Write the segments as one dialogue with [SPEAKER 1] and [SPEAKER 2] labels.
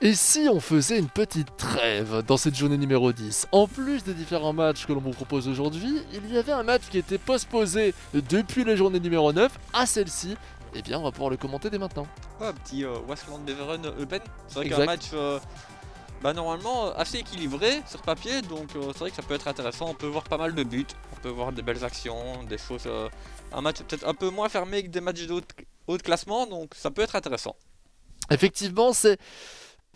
[SPEAKER 1] Et si on faisait une petite trêve dans cette journée numéro 10? En plus des différents matchs que l'on vous propose aujourd'hui, il y avait un match qui était postposé depuis la journée numéro 9 à celle-ci. Eh bien, on va pouvoir le commenter dès maintenant.
[SPEAKER 2] Ouais, un petit Wasteland Beveren Eupen. C'est vrai qu'un
[SPEAKER 1] Exact.
[SPEAKER 2] match normalement assez équilibré sur papier, donc c'est vrai que ça peut être intéressant. On peut voir pas mal de buts, on peut voir des belles actions, des choses. Un match peut-être un peu moins fermé que des matchs haut de classement, donc ça peut être intéressant.
[SPEAKER 1] Effectivement,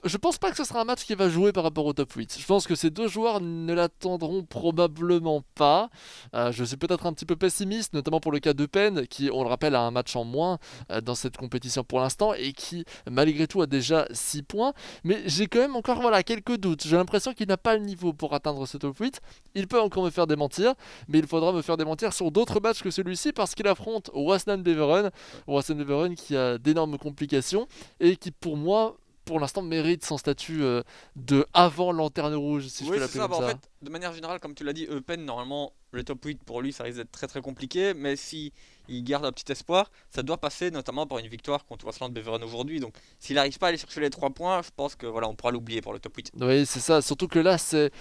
[SPEAKER 1] je pense pas que ce sera un match qui va jouer par rapport au top 8. Je pense que ces deux joueurs ne l'attendront probablement pas. Je suis peut-être un petit peu pessimiste, notamment pour le cas d'Eupen, qui, on le rappelle, a un match en moins dans cette compétition pour l'instant et qui, malgré tout, a déjà 6 points. Mais j'ai quand même encore quelques doutes. J'ai l'impression qu'il n'a pas le niveau pour atteindre ce top 8. Il peut encore me faire démentir, mais il faudra me faire démentir sur d'autres matchs que celui-ci parce qu'il affronte Waasland Beveren. Waasland Beveren qui a d'énormes complications et qui, pour moi, pour l'instant mérite son statut de avant lanterne rouge, si je
[SPEAKER 2] Oui,
[SPEAKER 1] peux
[SPEAKER 2] c'est
[SPEAKER 1] l'appeler
[SPEAKER 2] ça.
[SPEAKER 1] comme
[SPEAKER 2] En
[SPEAKER 1] ça.
[SPEAKER 2] fait, de manière générale, comme tu l'as dit, Eupen, normalement, le top 8 pour lui, ça risque d'être très très compliqué. Mais si il garde un petit espoir, ça doit passer notamment par une victoire contre Waasland Beveren aujourd'hui. Donc, s'il n'arrive pas à aller chercher les 3 points, je pense que voilà, on pourra l'oublier pour le top 8.
[SPEAKER 1] Oui, c'est ça. Surtout que là, c'est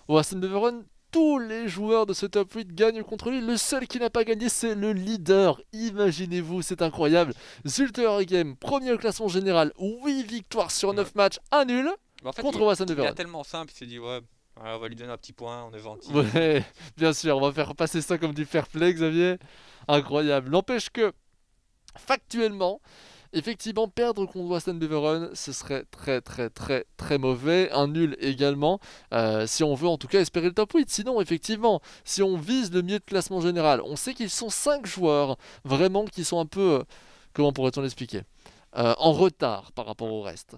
[SPEAKER 1] Waasland Beveren. Tous les joueurs de ce top 8 gagnent contre lui. Le seul qui n'a pas gagné, c'est le leader. Imaginez-vous, c'est incroyable. Zulte Game, premier au classement général. 8 victoires sur
[SPEAKER 2] Ouais.
[SPEAKER 1] 9 matchs, un nul
[SPEAKER 2] Mais en fait,
[SPEAKER 1] contre Waasland
[SPEAKER 2] il a
[SPEAKER 1] Beveren.
[SPEAKER 2] tellement simple, il s'est dit, ouais, on va lui donner un petit point, on est gentil.
[SPEAKER 1] Ouais, bien sûr, on va faire passer ça comme du fair play, Xavier. Incroyable. N'empêche que, factuellement, effectivement, perdre contre Waasland Beveren, ce serait très très très très mauvais. Un nul également, si on veut en tout cas espérer le top 8. Sinon, effectivement, si on vise le milieu de classement général, on sait qu'ils sont 5 joueurs vraiment qui sont un peu, comment pourrait-on l'expliquer, en retard par rapport au reste.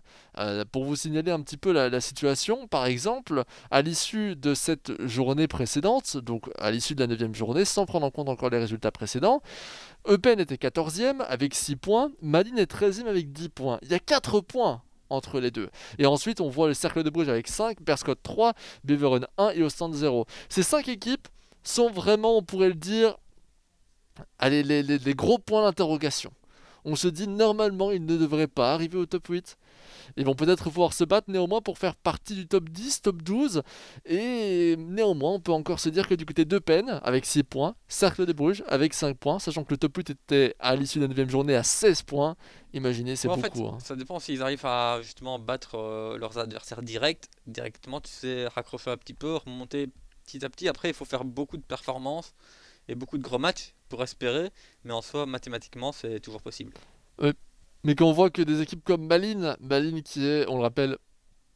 [SPEAKER 1] Pour vous signaler un petit peu la situation, par exemple, à l'issue de cette journée précédente, donc à l'issue de la 9e journée, sans prendre en compte encore les résultats précédents, Eupen était 14e avec 6 points, Malines est 13e avec 10 points. Il y a 4 points entre les deux. Et ensuite, on voit le Cercle de Bruges avec 5, Berscott 3, Beveren 1 et Ostend 0. Ces 5 équipes sont vraiment, on pourrait le dire, allez, les gros points d'interrogation. On se dit normalement ils ne devraient pas arriver au top 8. Ils vont peut-être pouvoir se battre néanmoins pour faire partie du top 10, top 12. Et néanmoins, on peut encore se dire que du côté d'Eupen, avec 6 points, Cercle de Bruges avec 5 points, sachant que le top 8 était à l'issue de la 9e journée à 16 points. Imaginez, c'est
[SPEAKER 2] Ouais, en fait,
[SPEAKER 1] beaucoup. Hein.
[SPEAKER 2] ça dépend s'ils arrivent à justement battre leurs adversaires directement, tu sais, raccrocher un petit peu, remonter petit à petit. Après, il faut faire beaucoup de performances et beaucoup de gros matchs pour espérer, mais en soi, mathématiquement, c'est toujours possible.
[SPEAKER 1] Euh, mais quand on voit que des équipes comme Malines qui est, on le rappelle,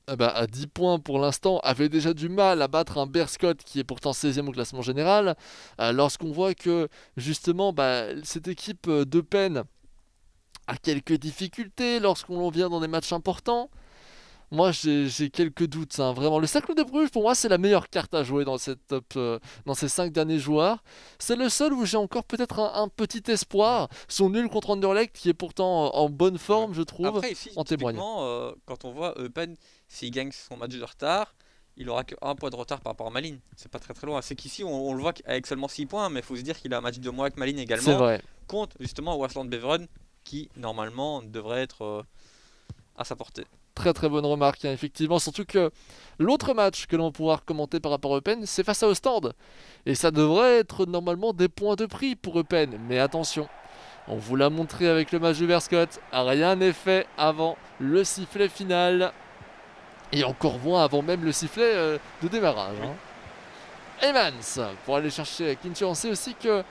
[SPEAKER 1] à 10 points pour l'instant, avait déjà du mal à battre un Berscott qui est pourtant 16e au classement général, lorsqu'on voit que justement cette équipe d'Eupen a quelques difficultés lorsqu'on vient dans des matchs importants. Moi, j'ai quelques doutes, hein, vraiment. Le Cercle de Bruges, pour moi, c'est la meilleure carte à jouer dans cette dans ces 5 derniers joueurs. C'est le seul où j'ai encore peut-être un petit
[SPEAKER 2] Ouais.
[SPEAKER 1] espoir. Son nul contre Anderlecht, qui est pourtant en bonne
[SPEAKER 2] Ouais.
[SPEAKER 1] forme, je trouve,
[SPEAKER 2] Après, ici,
[SPEAKER 1] en témoigne.
[SPEAKER 2] typiquement, quand on voit Eupen, s'il gagne son match de retard, il aura que 1 point de retard par rapport à Malines. C'est pas très très loin. C'est qu'ici, on le voit avec seulement 6 points, mais il faut se dire qu'il a un match de moins avec Malines
[SPEAKER 1] C'est
[SPEAKER 2] également,
[SPEAKER 1] vrai.
[SPEAKER 2] contre justement Waasland Beveren, qui normalement devrait être à sa portée.
[SPEAKER 1] Très très bonne remarque, hein, effectivement. Surtout que l'autre match que l'on va pouvoir commenter par rapport à Eupen, c'est face à Ostende. Et ça devrait être normalement des points de prix pour Eupen. Mais attention, on vous l'a montré avec le match de Berscott. Rien n'est fait avant le sifflet final. Et encore moins avant même le sifflet de démarrage.
[SPEAKER 2] Oui.
[SPEAKER 1] Hein. Evans, pour aller chercher Clincher, on sait aussi que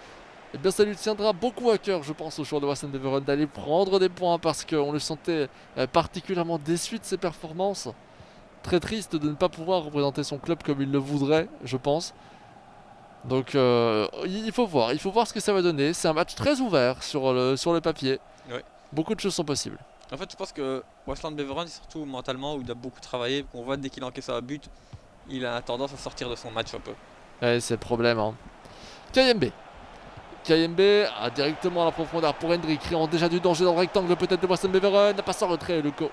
[SPEAKER 1] ça lui tiendra beaucoup à cœur, je pense, au joueur de Waasland Beveren d'aller prendre des points parce qu'on le sentait particulièrement déçu de ses performances. Très triste de ne pas pouvoir représenter son club comme il le voudrait, je pense. Donc il faut voir ce que ça va donner. C'est un match très ouvert sur le papier.
[SPEAKER 2] Ouais.
[SPEAKER 1] Beaucoup de choses sont possibles.
[SPEAKER 2] En fait, je pense que Waasland Beveren, surtout mentalement, où il a beaucoup travaillé, qu'on voit dès qu'il encaisse un but, il a tendance à sortir de son match un peu.
[SPEAKER 1] Ouais, c'est le problème. Hein. Kayembe. Kayembe a directement à la profondeur pour Hendry, créant déjà du danger dans le rectangle peut-être de Waasland Beveren. Passe en retrait, Leco,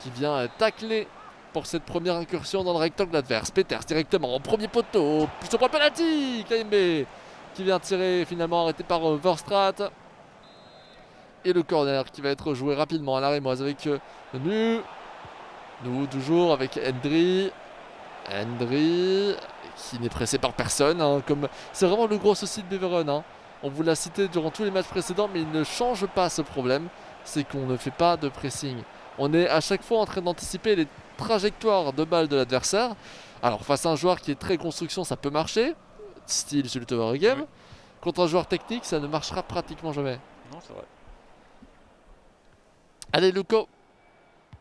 [SPEAKER 1] qui vient tacler pour cette première incursion dans le rectangle adverse. Peters directement au premier poteau. Plus au point penalty. Kayembe qui vient tirer, finalement arrêté par Verstraat. Et le corner qui va être joué rapidement à la Rémoise avec Nu. Nous, toujours avec Hendry. Hendry, qui n'est pressé par personne. Hein, c'est vraiment le gros souci de Beveren. Hein. On vous l'a cité durant tous les matchs précédents, mais il ne change pas ce problème. C'est qu'on ne fait pas de pressing. On est à chaque fois en train d'anticiper les trajectoires de balles de l'adversaire. Alors, face à un joueur qui est très construction, ça peut marcher. Style sur le Tower Game.
[SPEAKER 2] Oui.
[SPEAKER 1] Contre un joueur technique, ça ne marchera pratiquement jamais.
[SPEAKER 2] Non, c'est vrai.
[SPEAKER 1] Allez, Luco.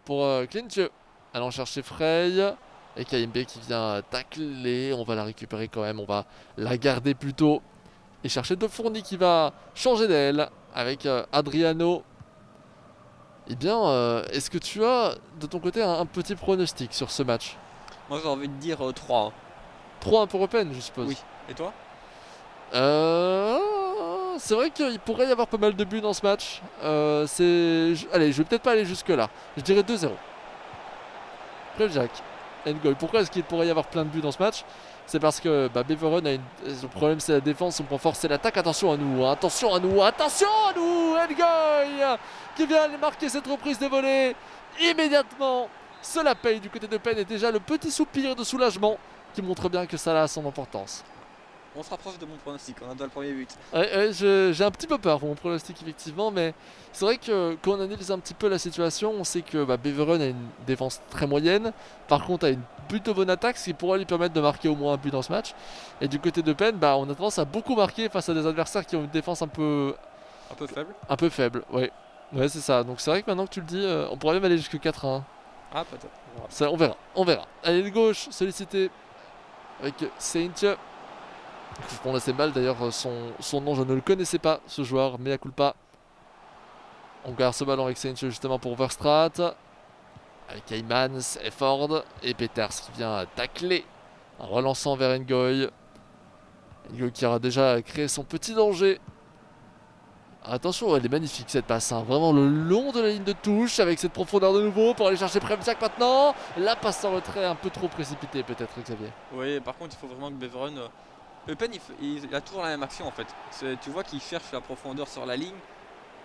[SPEAKER 1] Pour Clinch. Allons chercher Frey. Et KMB qui vient tacler. On va la récupérer quand même. On va la garder plutôt. Et chercher De Fourni qui va changer d'aile. Avec Adriano. Eh bien, est-ce que tu as de ton côté un petit pronostic sur ce match?
[SPEAKER 2] Moi, j'ai envie de dire 3.
[SPEAKER 1] 3-1 pour Open, je suppose.
[SPEAKER 2] Oui. Et toi?
[SPEAKER 1] C'est vrai qu'il pourrait y avoir pas mal de buts dans ce match. Allez, je vais peut-être pas aller jusque là. Je dirais 2-0. Après Jack. Goal. Pourquoi est-ce qu'il pourrait y avoir plein de buts dans ce match? C'est parce que Beveren son problème c'est la défense, son point fort c'est l'attaque. Attention à nous, attention à nous, attention à nous. Ngoy qui vient aller marquer cette reprise de volée immédiatement. Cela paye du côté de Penn et déjà le petit soupir de soulagement qui montre bien que ça a son importance.
[SPEAKER 2] On se rapproche de mon pronostic, on a dans le premier but.
[SPEAKER 1] J'ai un petit peu peur pour mon pronostic effectivement, mais c'est vrai que quand on analyse un petit peu la situation, on sait que Beveren a une défense très moyenne, par contre a une plutôt bonne attaque, ce qui pourrait lui permettre de marquer au moins un but dans ce match. Et du côté de Penn, on a tendance à beaucoup marquer face à des adversaires qui ont une défense un peu
[SPEAKER 2] faible.
[SPEAKER 1] Un peu faible, ouais. Ouais, c'est ça. Donc c'est vrai que maintenant que tu le dis, on pourrait même aller jusqu'à 4-1.
[SPEAKER 2] Ah, peut-être.
[SPEAKER 1] Ça, on verra. Allez, le gauche, sollicité avec Saint. Je prends assez mal d'ailleurs son nom, je ne le connaissais pas ce joueur, mea culpa. On garde ce ballon avec Saint justement pour Verstraat. Avec Heymans, Efford et Peters qui vient tacler en relançant vers Ngoy. Ngoy qui aura déjà créé son petit danger. Attention, elle est magnifique cette passe, hein. Vraiment le long de la ligne de touche avec cette profondeur de nouveau pour aller chercher Premjak maintenant. La passe en retrait un peu trop précipitée peut-être Xavier.
[SPEAKER 2] Oui, par contre il faut vraiment que Beveren... Eupen il a toujours la même action en fait. Tu vois qu'il cherche la profondeur sur la ligne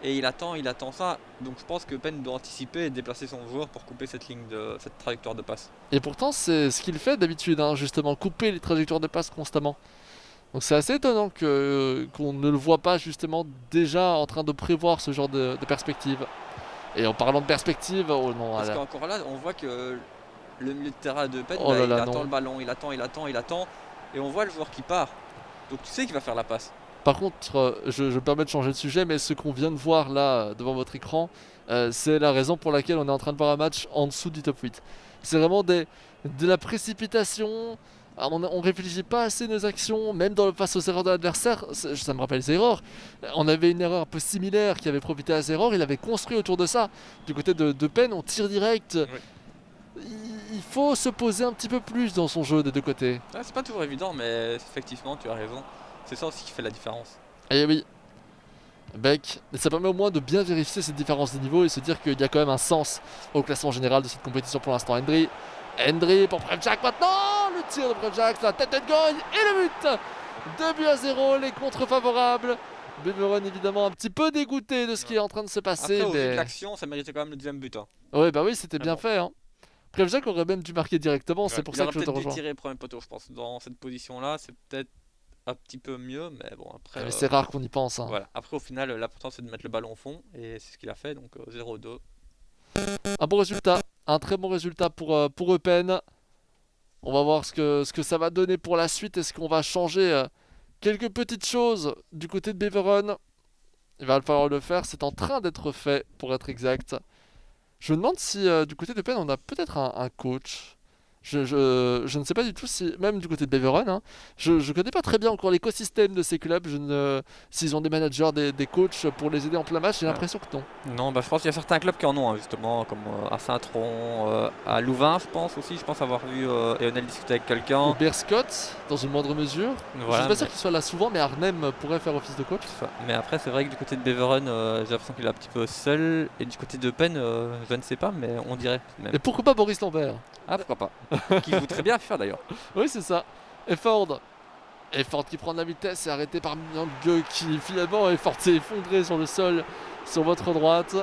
[SPEAKER 2] et il attend ça. Donc je pense que Eupen doit anticiper et déplacer son joueur pour couper cette trajectoire de passe.
[SPEAKER 1] Et pourtant c'est ce qu'il fait d'habitude, hein, justement, couper les trajectoires de passe constamment. Donc c'est assez étonnant qu'on ne le voit pas justement déjà en train de prévoir ce genre de perspective. Et en parlant de perspective, oh non.
[SPEAKER 2] Parce qu'encore là, on voit que le milieu de terrain de Eupen,
[SPEAKER 1] il
[SPEAKER 2] attend le ballon, il attend. Et on voit le joueur qui part. Donc tu sais qu'il va faire la passe.
[SPEAKER 1] Par contre, je me permets de changer de sujet, mais ce qu'on vient de voir là devant votre écran, c'est la raison pour laquelle on est en train de voir un match en dessous du top 8. C'est vraiment de la précipitation. On ne réfléchit pas assez nos actions, même face aux erreurs de l'adversaire. Ça me rappelle Zeror. On avait une erreur un peu similaire qui avait profité à Zeror. Il avait construit autour de ça. Du côté de Penn, on tire direct.
[SPEAKER 2] Oui.
[SPEAKER 1] Il faut se poser un petit peu plus dans son jeu des deux côtés.
[SPEAKER 2] C'est pas toujours évident, mais effectivement, tu as raison. C'est ça aussi qui fait la différence.
[SPEAKER 1] Et oui. Beck, ça permet au moins de bien vérifier cette différence de niveau et se dire qu'il y a quand même un sens au classement général de cette compétition pour l'instant. Hendry pour Premjak maintenant. Le tir de Premjak, la tête de Goy et le but. 2-0, les contre favorables. Beveren évidemment un petit peu dégoûté de ce qui est en train de se passer.
[SPEAKER 2] Après, au vu de l'action, ça méritait quand même le deuxième but. Hein.
[SPEAKER 1] Oui, c'était bien fait. Hein. Premjak aurait même dû marquer directement, c'est pour ça que je te rejoins.
[SPEAKER 2] Il aurait peut-être dû tirer premier poteau, je pense. Dans cette position-là, c'est peut-être un petit peu mieux, mais bon, après...
[SPEAKER 1] c'est rare qu'on y pense. Hein.
[SPEAKER 2] Voilà. Après, au final, l'important, c'est de mettre le ballon au fond, et c'est ce qu'il a fait, donc 0-2.
[SPEAKER 1] Un bon résultat, un très bon résultat pour Eupen. On va voir ce que ça va donner pour la suite. Est-ce qu'on va changer quelques petites choses du côté de Beveren? Il va falloir le faire, c'est en train d'être fait pour être exact. Je me demande si du côté de Penn on a peut-être un coach. Je ne sais pas du tout si, même du côté de Beveren, hein, je ne connais pas très bien encore l'écosystème de ces clubs. S'ils ont des managers, des coachs pour les aider en plein match, j'ai l'impression que non.
[SPEAKER 2] Non, je pense qu'il y a certains clubs qui en ont, hein, justement, comme à Saint-Tron, à Louvain, je pense aussi. Je pense avoir vu Eonel discuter avec quelqu'un.
[SPEAKER 1] Ou Berscott, dans une moindre mesure.
[SPEAKER 2] Voilà,
[SPEAKER 1] je suis pas sûr qu'il soit là souvent, mais Arnhem pourrait faire office de coach.
[SPEAKER 2] Mais après, c'est vrai que du côté de Beveren, j'ai l'impression qu'il est un petit peu seul. Et du côté de Penn, je ne sais pas, mais on dirait même.
[SPEAKER 1] Et pourquoi pas Boris Lambert?
[SPEAKER 2] Ah, pourquoi pas. Qui voudrait bien faire d'ailleurs.
[SPEAKER 1] Oui, c'est ça. Efford qui prend de la vitesse et arrêté par Myang qui finalement Efford s'est effondré sur le sol sur votre droite.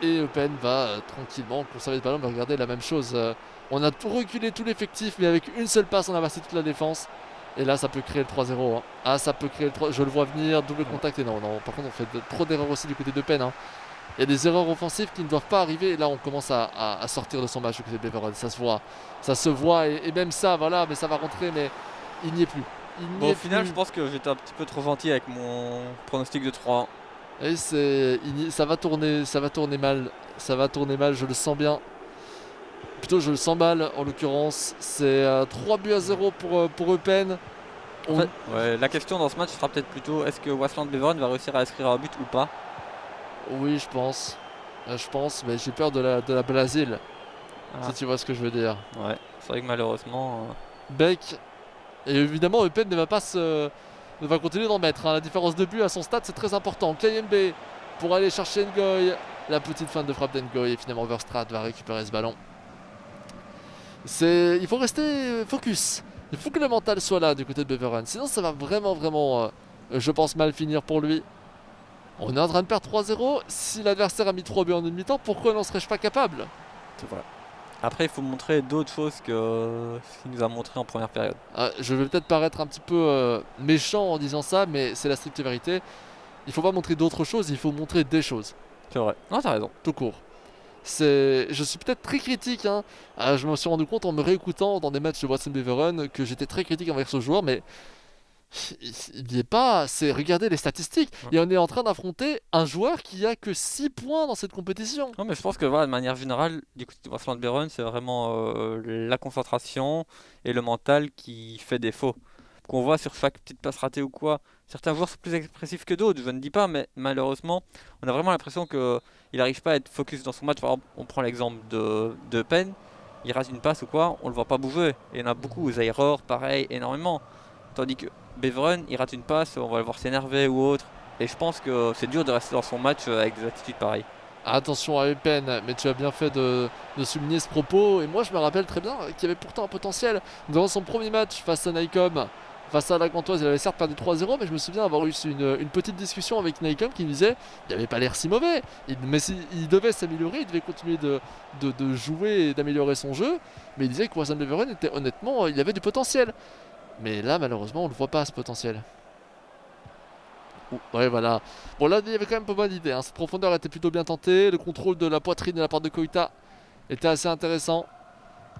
[SPEAKER 1] et Eupen va tranquillement conserver le ballon. Mais regardez la même chose. On a tout reculé, tout l'effectif, mais avec une seule passe, on a passé toute la défense. Et là, ça peut créer le 3-0. Hein. Ah, ça peut créer le 3. Je le vois venir, double contact. Et non, non. Par contre, on fait trop d'erreurs aussi du côté d'Eupen. Hein. Il y a des erreurs offensives qui ne doivent pas arriver. Et là, on commence à sortir de son match du côté de Beveren. Ça se voit. Ça se voit. Et même ça, voilà. Mais ça va rentrer. Mais il n'y est plus.
[SPEAKER 2] Bon, au final, je pense que j'étais un petit peu trop gentil avec mon pronostic de 3-1.
[SPEAKER 1] Et ça va tourner mal. Ça va tourner mal, je le sens bien. Plutôt, je le sens mal en l'occurrence. C'est 3 buts à 0 pour Eupen.
[SPEAKER 2] En fait, ouais, la question dans ce match sera peut-être plutôt est-ce que Waasland Beveren va réussir à inscrire un but ou pas?
[SPEAKER 1] Oui, je pense. Mais j'ai peur de la Brésil. Si tu vois ce que je veux dire.
[SPEAKER 2] Ouais, c'est vrai que malheureusement.
[SPEAKER 1] Beck. Et évidemment, Eupen ne va continuer d'en mettre. Hein. La différence de but à son stade, c'est très important. Kayembe pour aller chercher Ngoy. La petite fin de frappe d'Ngoy. Et finalement, Verstraat va récupérer ce ballon. Il faut rester focus. Il faut que le mental soit là du côté de Beveren. Sinon, ça va vraiment, je pense, mal finir pour lui. On est en train de perdre 3-0. Si l'adversaire a mis 3 buts en une mi-temps, pourquoi n'en serais-je pas capable?
[SPEAKER 2] C'est vrai. Après, il faut montrer d'autres choses que ce qu'il nous a montré en première période.
[SPEAKER 1] Je vais peut-être paraître un petit peu méchant en disant ça, mais c'est la stricte vérité. Il faut pas montrer d'autres choses, il faut montrer des choses.
[SPEAKER 2] C'est vrai. Non, t'as raison.
[SPEAKER 1] Tout court. Je suis peut-être très critique. Hein. Je me suis rendu compte en me réécoutant dans des matchs de Waasland Beveren que j'étais très critique envers ce joueur, mais il n'y est pas. Regardez les statistiques. Ouais. Et on est en train d'affronter un joueur qui a que 6 points dans cette compétition.
[SPEAKER 2] Non, mais je pense que voilà, de manière générale, du côté de Waasland Beveren, c'est vraiment la concentration et le mental qui fait défaut. Qu'on voit sur chaque petite passe ratée ou quoi. Certains joueurs sont plus expressifs que d'autres, je ne dis pas, mais malheureusement, on a vraiment l'impression qu'il n'arrive pas à être focus dans son match. Par exemple, on prend l'exemple de Eupen, il rate une passe ou quoi, on le voit pas bouger. Et il y en a beaucoup, Zairor, pareil, énormément. Tandis que Beveren, il rate une passe, on va le voir s'énerver ou autre. Et je pense que c'est dur de rester dans son match avec des attitudes pareilles.
[SPEAKER 1] Attention à Eupen, mais tu as bien fait de souligner ce propos. Et moi, je me rappelle très bien qu'il y avait pourtant un potentiel. Dans son premier match face à Nycom, face à la Gantoise, il avait certes perdu 3-0, mais je me souviens avoir eu une petite discussion avec Nycom qui me disait il n'avait pas l'air si mauvais. Mais il devait s'améliorer, il devait continuer de jouer et d'améliorer son jeu. Mais il disait que Waasland Beveren était honnêtement, il avait du potentiel. Mais là, malheureusement, on ne le voit pas ce potentiel. Ouais, voilà. Bon, là, il y avait quand même pas mal d'idées. Hein. Cette profondeur était plutôt bien tentée. Le contrôle de la poitrine de la part de Koita était assez intéressant.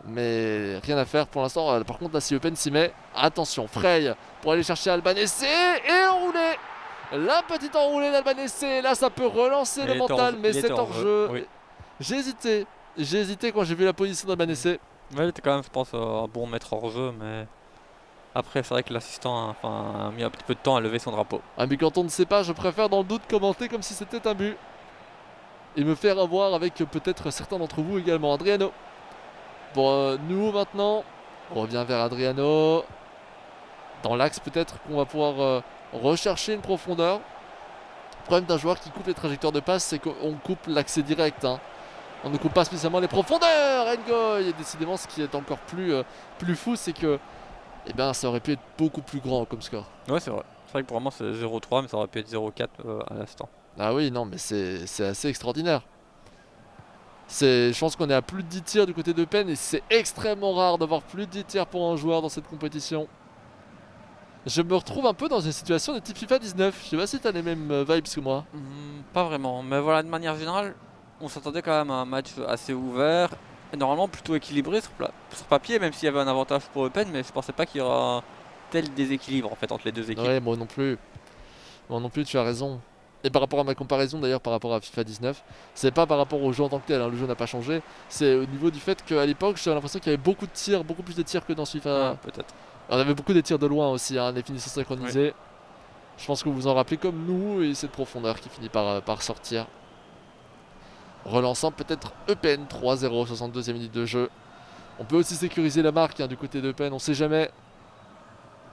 [SPEAKER 1] Mais rien à faire pour l'instant. Par contre, là, si Eupen s'y met, attention, Frey pour aller chercher Albanese et enrouler. La petite enroulée d'Albanese. Là, ça peut relancer le mental, mais c'est hors jeu. Oui. J'ai hésité quand j'ai vu la position d'Albanese.
[SPEAKER 2] Ouais, il était quand même, je pense, un bon maître hors jeu, mais. Après, c'est vrai que l'assistant a mis un petit peu de temps à lever son drapeau.
[SPEAKER 1] Ah, mais quand on ne sait pas, je préfère dans le doute commenter comme si c'était un but. Et me faire avoir avec peut-être certains d'entre vous également. Adriano. Bon, nous maintenant, on revient vers Adriano. Dans l'axe peut-être qu'on va pouvoir rechercher une profondeur. Le problème d'un joueur qui coupe les trajectoires de passe, c'est qu'on coupe l'accès direct. Hein. On ne coupe pas spécialement les profondeurs. Ngoy. Et décidément, ce qui est encore plus fou, c'est que eh ben, ça aurait pu être beaucoup plus grand comme score.
[SPEAKER 2] Ouais, c'est vrai. C'est vrai que pour moi, c'est 0-3, mais ça aurait pu être 0-4 à l'instant.
[SPEAKER 1] Ah oui, non, mais c'est assez extraordinaire. Je pense qu'on est à plus de 10 tirs du côté d'Eupen et c'est extrêmement rare d'avoir plus de 10 tirs pour un joueur dans cette compétition. Je me retrouve un peu dans une situation de type FIFA 19. Je sais pas si t'as les mêmes vibes que moi.
[SPEAKER 2] Pas vraiment, mais voilà, de manière générale, on s'attendait quand même à un match assez ouvert. Normalement plutôt équilibré sur papier, même s'il y avait un avantage pour Eupen, mais je pensais pas qu'il y aura un tel déséquilibre en fait entre les deux équipes.
[SPEAKER 1] Ouais, moi non plus. Moi non plus, tu as raison. Et par rapport à ma comparaison d'ailleurs par rapport à FIFA 19, c'est pas par rapport au jeu en tant que tel, hein, le jeu n'a pas changé. C'est au niveau du fait qu'à l'époque, j'avais l'impression qu'il y avait beaucoup de tirs, beaucoup plus de tirs que dans FIFA.
[SPEAKER 2] Ah, peut-être.
[SPEAKER 1] On avait beaucoup de tirs de loin aussi, hein, les finitions synchronisées. Oui. Je pense que vous vous en rappelez comme nous, et cette profondeur qui finit par sortir. Relançant peut-être Eupen, 3-0, 62e minute de jeu. On peut aussi sécuriser la marque hein, du côté d'Eupen, on sait jamais.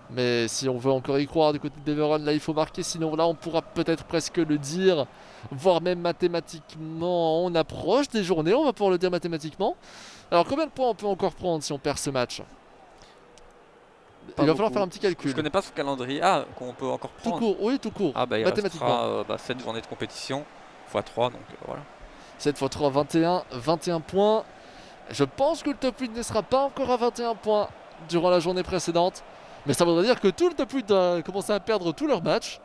[SPEAKER 1] Mais si on veut encore y croire du côté de Beveren, là il faut marquer, sinon là on pourra peut-être presque le dire, voire même mathématiquement. On approche des journées, on va pouvoir le dire mathématiquement. Alors combien de points on peut encore prendre si on perd ce match? Il va falloir faire un petit calcul.
[SPEAKER 2] Je connais pas ce calendrier. Ah, qu'on peut encore prendre.
[SPEAKER 1] Tout court, oui tout court.
[SPEAKER 2] Ah bah il
[SPEAKER 1] mathématiquement.
[SPEAKER 2] restera 7 journées de compétition, x 3, donc voilà.
[SPEAKER 1] 7 x 3, 21 points. Je pense que le top 8 ne sera pas encore à 21 points durant la journée précédente. Mais ça voudrait dire que tout le top 8 doit commencer à perdre tous leurs matchs.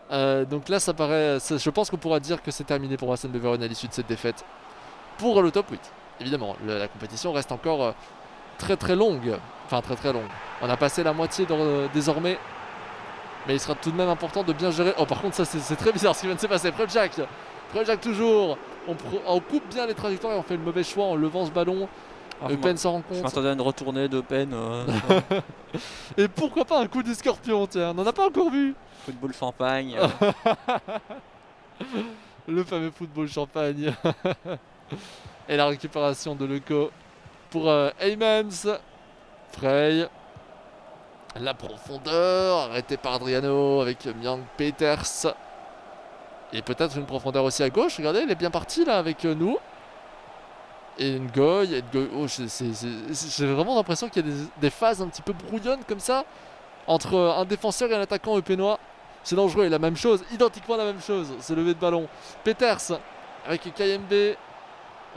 [SPEAKER 1] Donc là, je pense qu'on pourra dire que c'est terminé pour Wassenbeveren à l'issue de cette défaite. Pour le top 8. Évidemment, la compétition reste encore très très longue. Enfin, très très longue. On a passé la moitié désormais. Mais il sera tout de même important de bien gérer. Oh, par contre, ça c'est très bizarre ce qui vient de se passer. Prepjack toujours. On coupe bien les trajectoires et on fait le mauvais choix en levant ce ballon. Eupen s'en rend
[SPEAKER 2] Je
[SPEAKER 1] compte.
[SPEAKER 2] m'attendais à une retournée d'Eupen.
[SPEAKER 1] Et pourquoi pas un coup du scorpion, tiens, on n'en a pas encore vu.
[SPEAKER 2] Football champagne.
[SPEAKER 1] Le fameux football champagne. Et la récupération de Leco pour Heymans. Frey. La profondeur, arrêté par Adriano avec Myang Peters. Et peut-être une profondeur aussi à gauche, regardez, il est bien parti là avec nous. Et Ngoy, oh, j'ai vraiment l'impression qu'il y a des phases un petit peu brouillonnes comme ça entre un défenseur et un attaquant eupénois. C'est dangereux, et la même chose, identiquement la même chose, c'est levé de ballon. Peters avec KMB,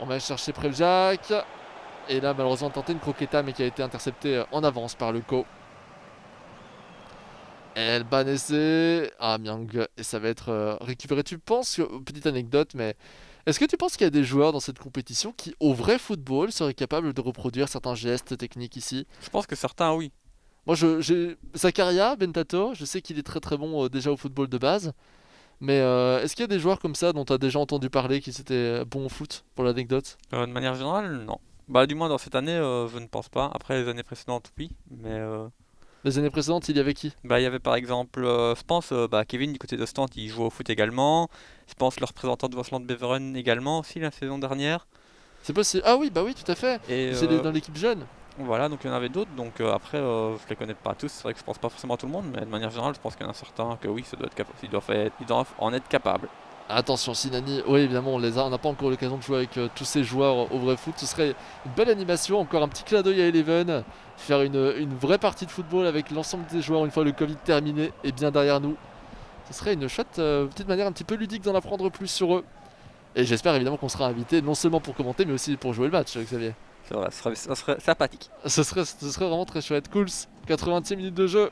[SPEAKER 1] on va chercher Prevjak. Et là malheureusement tenté une croqueta mais qui a été interceptée en avance par Leco. El Banessé, Myang, et ça va être récupéré. Tu penses que, petite anecdote, mais est-ce que tu penses qu'il y a des joueurs dans cette compétition qui, au vrai football, seraient capables de reproduire certains gestes techniques ici?
[SPEAKER 2] Je pense que certains, oui.
[SPEAKER 1] Moi, j'ai Zakaria Bentato, je sais qu'il est très très bon déjà au football de base, mais est-ce qu'il y a des joueurs comme ça dont tu as déjà entendu parler qui étaient bons au foot, pour l'anecdote?
[SPEAKER 2] De manière générale, non. Bah, du moins dans cette année, je ne pense pas. Après les années précédentes, oui. Mais
[SPEAKER 1] Les années précédentes, il y avait qui?
[SPEAKER 2] bah, il y avait par exemple, je pense, Kevin du côté de Stant, il jouait au foot également. Je pense le représentant de Waasland Beveren également aussi la saison dernière.
[SPEAKER 1] C'est possible. Ah oui, bah oui, tout à fait.
[SPEAKER 2] Et
[SPEAKER 1] C'est dans l'équipe jeune.
[SPEAKER 2] voilà, donc il y en avait d'autres. Donc après, je les connais pas tous. C'est vrai que je pense pas forcément à tout le monde, mais de manière générale, je pense qu'il y en a certains que oui, ça doit être ils doivent en être capables.
[SPEAKER 1] Attention, Sinani, oui évidemment on n'a pas encore l'occasion de jouer avec tous ces joueurs au vrai foot. Ce serait une belle animation, encore un petit clin d'œil à Eleven, faire une vraie partie de football avec l'ensemble des joueurs une fois le Covid terminé et bien derrière nous. Ce serait une chouette petite manière un petit peu ludique d'en apprendre plus sur eux. Et j'espère évidemment qu'on sera invité non seulement pour commenter mais aussi pour jouer le match, Xavier.
[SPEAKER 2] C'est vrai, ça serait sympathique.
[SPEAKER 1] Ce serait vraiment très chouette. Cools, 80e minute de jeu.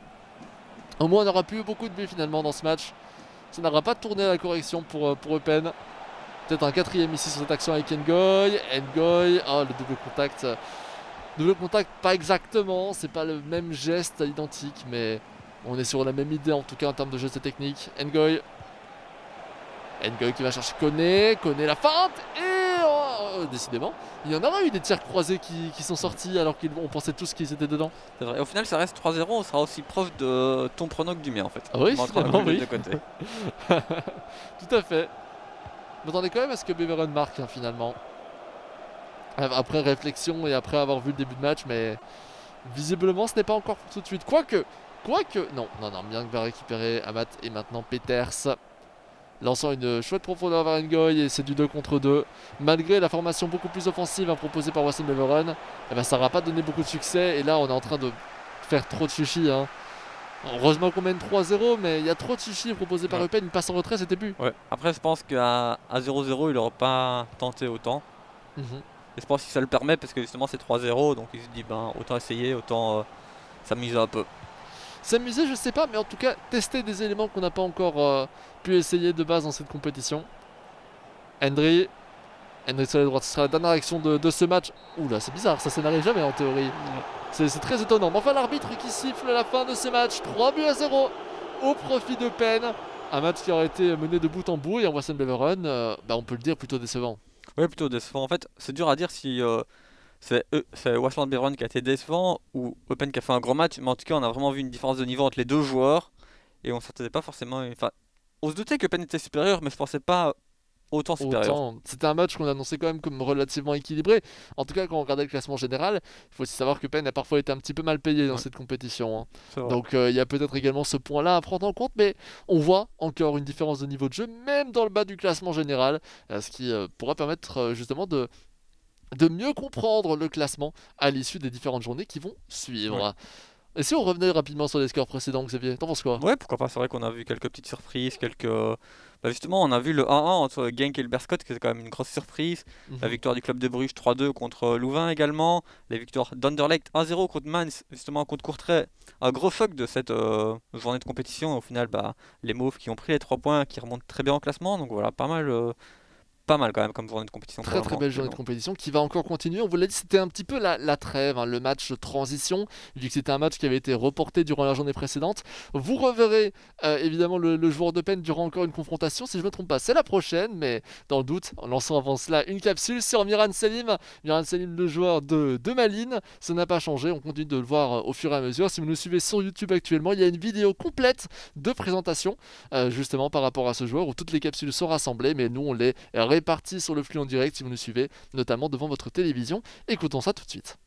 [SPEAKER 1] Au moins on n'aura plus eu beaucoup de buts finalement dans ce match. Ça n'aura pas tourné à la correction pour Eupen. Peut-être un quatrième ici sur cette action avec Ngoy. Ngoy, oh le double contact. Double contact pas exactement, c'est pas le même geste identique, mais on est sur la même idée en tout cas en termes de geste technique. Ngoy. Ngoy qui va chercher Koné la feinte et décidément, il y en aura eu des tirs croisés qui sont sortis alors qu'on pensait tous qu'ils étaient dedans.
[SPEAKER 2] C'est vrai. Au final, ça reste 3-0, on sera aussi proche de ton pronog du mien en fait.
[SPEAKER 1] Ah oui,
[SPEAKER 2] On
[SPEAKER 1] finalement, oui.
[SPEAKER 2] de côté.
[SPEAKER 1] Tout à fait. Je m'attendais quand même à ce que Beveren marque finalement. Après réflexion et après avoir vu le début de match, mais visiblement ce n'est pas encore pour tout de suite. Quoique, non, Myang va récupérer Amat et maintenant Peters. Lançant une chouette profondeur vers Ngoy et c'est du 2 contre 2. Malgré la formation beaucoup plus offensive proposée par Waasland Beveren, eh ben, ça n'aura pas donné beaucoup de succès. Et là on est en train de faire trop de chichi. Heureusement qu'on mène 3-0, mais il y a trop de chichi proposés par Eupen. Une passe en retrait, c'était but.
[SPEAKER 2] Ouais. Après, je pense qu'à 0-0, il n'aurait pas tenté autant. Et je pense que ça le permet parce que justement c'est 3-0, donc il se dit ben autant essayer, autant s'amuser un peu.
[SPEAKER 1] S'amuser, je sais pas, mais en tout cas tester des éléments qu'on n'a pas encore pu essayer de base dans cette compétition. Hendry sur la droite, ce sera la dernière action de ce match. Oula, c'est bizarre, ça n'arrive jamais en théorie. C'est très étonnant. Mais enfin, l'arbitre qui siffle la fin de ce match. 3-0 au profit d'Eupen. Un match qui aurait été mené de bout en bout et en Waasland Beveren, on peut le dire, plutôt décevant.
[SPEAKER 2] Oui, plutôt décevant. En fait, c'est dur à dire si c'est Waasland Beveren qui a été décevant ou Eupen qui a fait un gros match. Mais en tout cas, on a vraiment vu une différence de niveau entre les deux joueurs. Et on ne s'attendait pas forcément. Enfin, on se doutait que Eupen était supérieur, mais je pensais pas autant supérieur.
[SPEAKER 1] C'était un match qu'on annonçait quand même comme relativement équilibré. En tout cas, quand on regardait le classement général, il faut aussi savoir que Eupen a parfois été un petit peu mal payé dans cette compétition. Donc il y a peut-être également ce point-là à prendre en compte, mais on voit encore une différence de niveau de jeu, même dans le bas du classement général, ce qui pourra permettre justement de mieux comprendre le classement à l'issue des différentes journées qui vont suivre. Et si on revenait rapidement sur les scores précédents, Xavier, t'en penses quoi?
[SPEAKER 2] Ouais, pourquoi pas, c'est vrai qu'on a vu quelques petites surprises, Bah justement, on a vu le 1-1 entre Genk et le Berscott, qui est quand même une grosse surprise. La
[SPEAKER 1] Mhm.
[SPEAKER 2] victoire du club de Bruges 3-2 contre Louvain également. La victoire d'Anderlecht 1-0 contre Mainz, justement contre Courtrai. Un gros choc de cette journée de compétition. Au final, bah, les Mauves qui ont pris les 3 points, qui remontent très bien en classement. Donc voilà, pas mal quand même comme journée de compétition pour
[SPEAKER 1] Très
[SPEAKER 2] le
[SPEAKER 1] très
[SPEAKER 2] moment
[SPEAKER 1] belle journée de
[SPEAKER 2] actuellement.
[SPEAKER 1] compétition qui va encore continuer. On vous l'a dit, c'était un petit peu la trêve, hein, le match transition, vu que c'était un match qui avait été reporté durant la journée précédente. Vous reverrez évidemment le joueur de peine durant encore une confrontation. Si je ne me trompe pas, c'est la prochaine, mais dans le doute, en lançant avant cela une capsule sur Miran Selim. Miran Selim, le joueur de Malines. Ça n'a pas changé, on continue de le voir au fur et à mesure. Si vous nous suivez sur YouTube actuellement, il y a une vidéo complète de présentation justement par rapport à ce joueur où toutes les capsules sont rassemblées, mais nous on les répartit sur le flux en direct si vous nous suivez, notamment devant votre télévision. Écoutons ça tout de suite.